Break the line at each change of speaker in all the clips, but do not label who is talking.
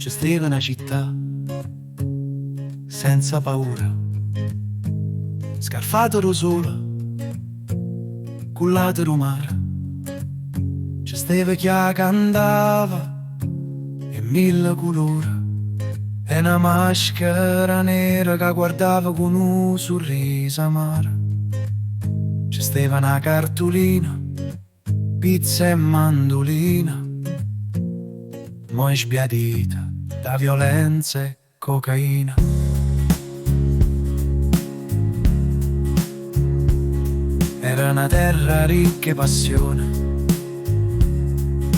Gestiva una città senza paura, scarfato solo, cullato mare. Gestiva chi cantava in mille colori e una maschera nera che guardava con un sorriso amaro. Gestiva una cartolina, pizza e mandolina, mo' sbiadita da violenza e cocaina. Era una terra ricca e passione,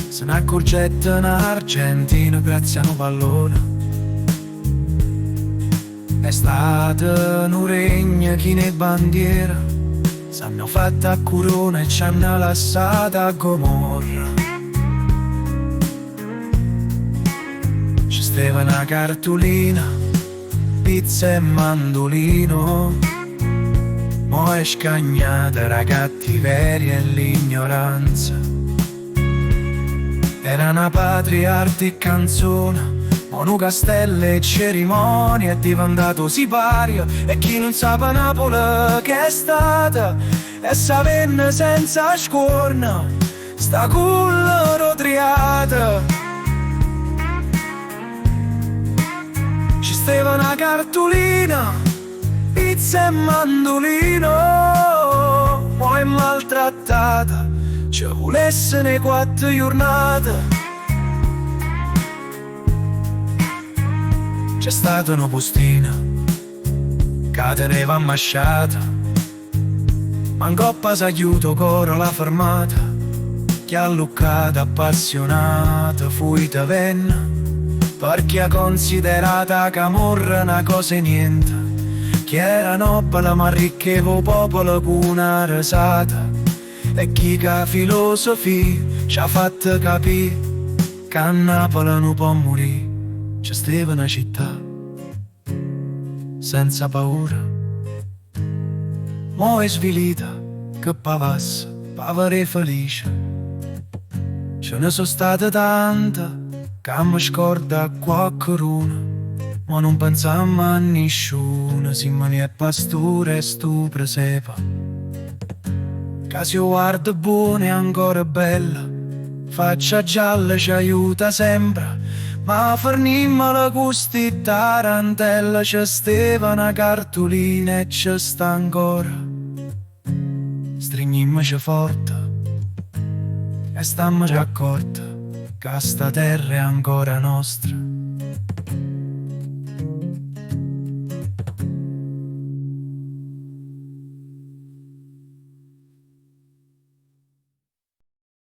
se ne accorgetta un'Argentina grazie a un pallone. È stata un regno chi ne bandiera, s'hanno fatta a corona e ci hanno lasciata a Gomorra. Ci stava una cartolina, pizza e mandolino, mo' è scagnata la cattiveria e l'ignoranza. Era una patriarca e canzone, mo' castello e cerimonia è diventato sipario. E chi non sa Napoli che è stata e sa venne senza scorna, sta culla rotriata. Ci stava una cartolina, pizza e mandolino, poi maltrattata, ci volesse nei 4 giornate. C'è stata una postina che teneva ammasciata, mancoppa s'ha chiuso coro la fermata, che ha luccato appassionata fuita venna, perché ha considerata Camorra una cosa e niente, che era nobile ma arriccheva popolo con una risata. E chi che filosofia ci ha fatto capire che a Napoli non può morire. Ci stava una città senza paura, mo' è svilita che pavassa, povera e felice. Ce ne sono state tante che mi scorda qualcuno, ma non pensammo a nessuno, simmoni e pastore e stu presepa. Che si guarda buona e ancora bella, faccia gialla ci aiuta sempre, ma fornimmela gusti tarantella. Ci stava una cartolina e ci sta ancora, stringiamoci forte e stammoci accorta che sta terra è ancora nostra.